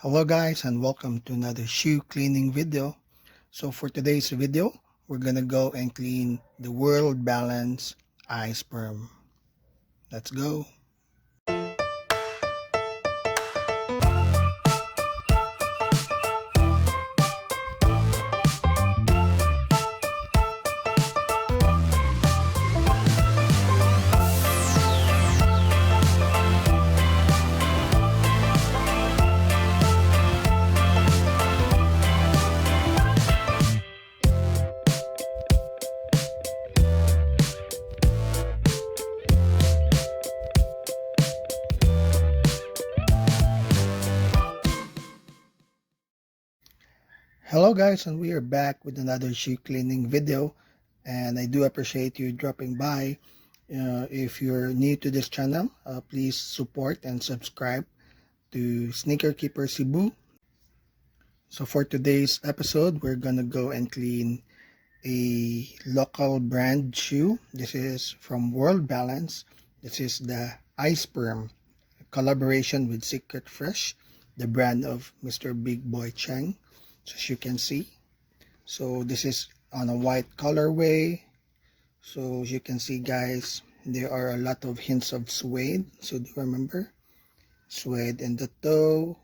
Hello guys, and welcome to another shoe cleaning video. So for today's video, we're gonna go and clean the World Balance I-Sperm. Let's go. Hello guys, and we are back with another shoe cleaning video, and I do appreciate you dropping by. If you're new to this channel, please support and subscribe to Sneaker Keeper Cebu. So for today's episode, we're gonna go and clean a local brand shoe. This is from World Balance. This is the I-Sperm collaboration with Secret Fresh, the brand of Mr. Big Boy Cheng. So as you can see, so this is on a white colorway. So as you can see guys, there are a lot of hints of suede. So do remember, suede in the toe,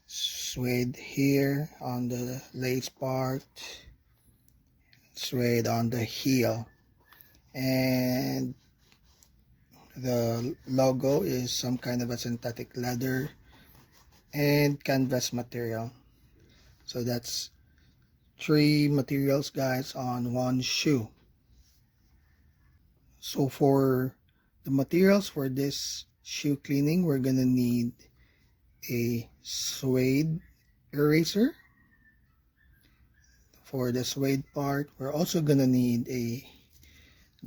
suede here on the lace part, suede on the heel, and the logo is some kind of a synthetic leather and canvas material. So that's three materials guys on one shoe. So for the materials for this shoe cleaning, we're gonna need a suede eraser. For the suede part, we're also gonna need a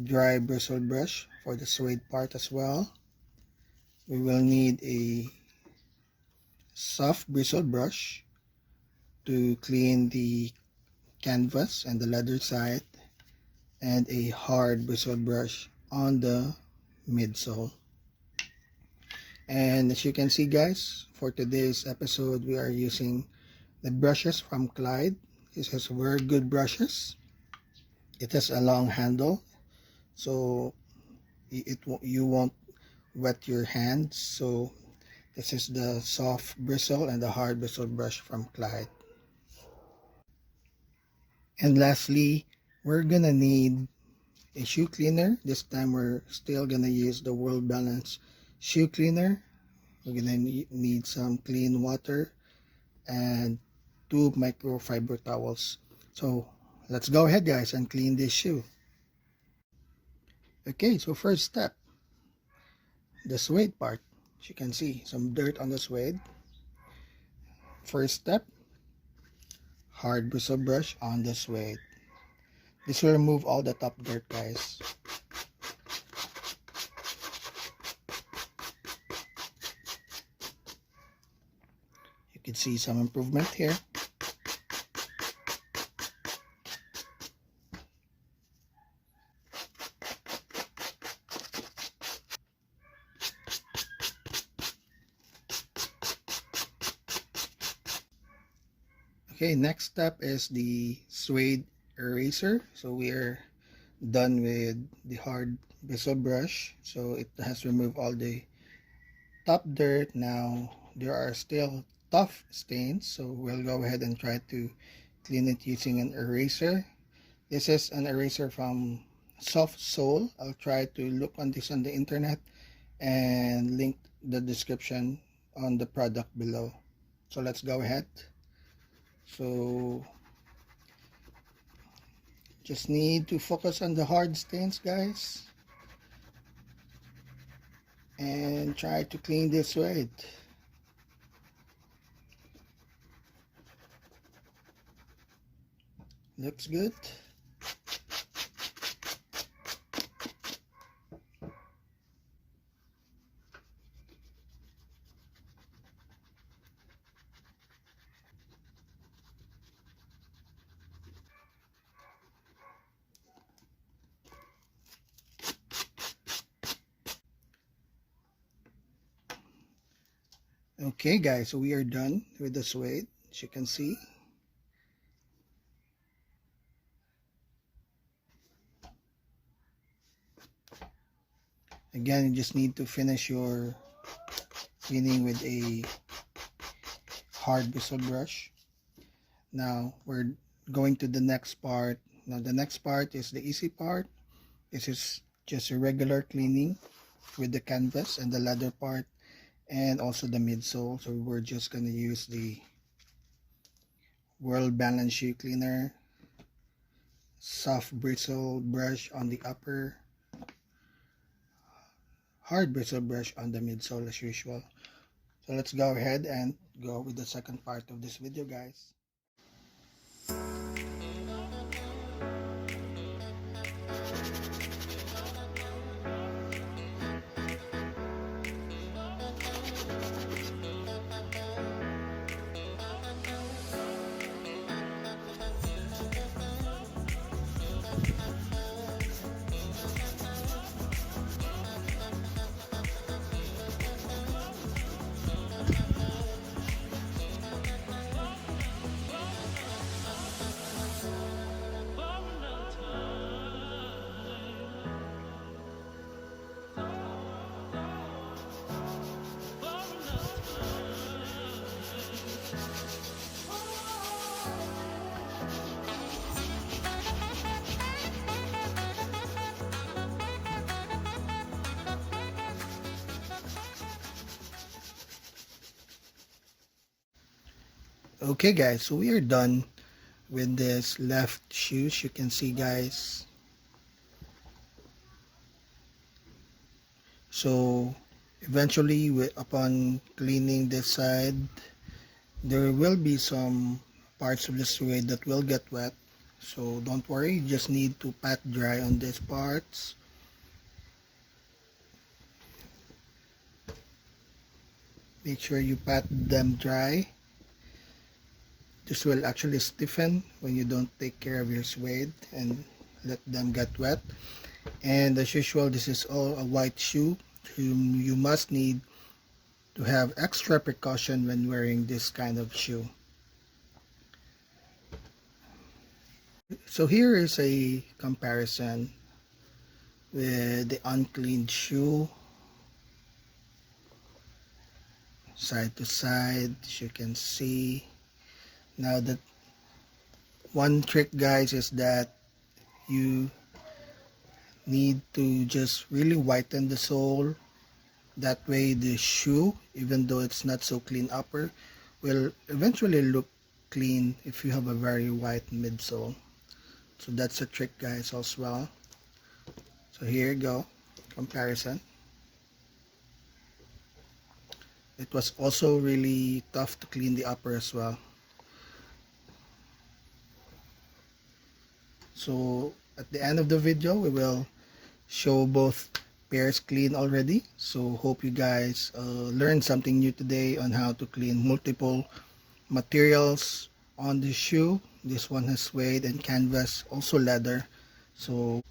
dry bristle brush for the suede part as well. We will need a soft bristle brush to clean the canvas and the leather side, and a hard bristle brush on the midsole. And as you can see guys, for today's episode we are using the brushes from CLYDE. This is very good brushes. It has a long handle, so you won't wet your hands. So this is the soft bristle and the hard bristle brush from CLYDE. And lastly, we're gonna need a shoe cleaner. This time we're still gonna use the World Balance shoe cleaner. We're gonna need some clean water and 2 microfiber towels. So let's go ahead guys and clean this shoe. Okay, so first step, the suede part. As you can see, some dirt on the suede. First step, hard bristle brush on the suede. This will remove all the top dirt guys. You can see some improvement here. Okay, next step is the suede eraser. So we are done with the hard bristle brush. So it has removed all the top dirt. Now there are still tough stains, so we'll go ahead and try to clean it using an eraser. This is an eraser from Soft Sole. I'll try to look on this on the internet and link the description on the product below. So let's go ahead. So just need to focus on the hard stains guys and try to clean this suede. Looks good. Okay guys, so we are done with the suede, as you can see. Again, you just need to finish your cleaning with a hard bristle brush. Now we're going to the next part. Now the next part is the easy part. This is just a regular cleaning with the canvas and the leather part and also the midsole. So we're just going to use the World Balance Shoe Cleaner soft bristle brush on the upper, hard bristle brush on the midsole as usual. So let's go ahead and go with the second part of this video, guys. Okay guys, so we are done with this left shoes. You can see, guys. So eventually, upon cleaning this side, there will be some parts of the suede that will get wet. So don't worry, you just need to pat dry on these parts. Make sure you pat them dry. This will actually stiffen when you don't take care of your suede and let them get wet. And as usual, this is all a white shoe. You must need to have extra precaution when wearing this kind of shoe. So here is a comparison with the uncleaned shoe, side to side, as you can see. Now that one trick, guys, is that you need to just really whiten the sole. That way the shoe, even though it's not so clean upper, will eventually look clean if you have a very white midsole. So that's a trick, guys, as well. So here you go, comparison. It was also really tough to clean the upper as well. So at the end of the video, we will show both pairs clean already. So hope you guys learned something new today on how to clean multiple materials on the shoe. This one has suede and canvas, also leather. So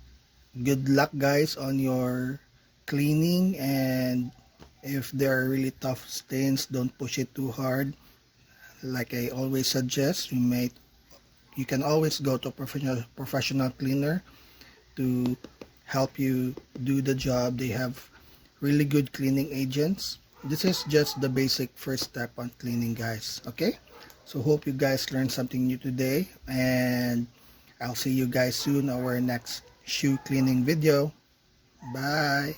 good luck, guys, on your cleaning. And if there are really tough stains, don't push it too hard. Like I always suggest, you can always go to a professional cleaner to help you do the job. They have really good cleaning agents. This is just the basic first step on cleaning, guys. Okay, so hope you guys learned something new today, and I'll see you guys soon on our next shoe cleaning video. Bye.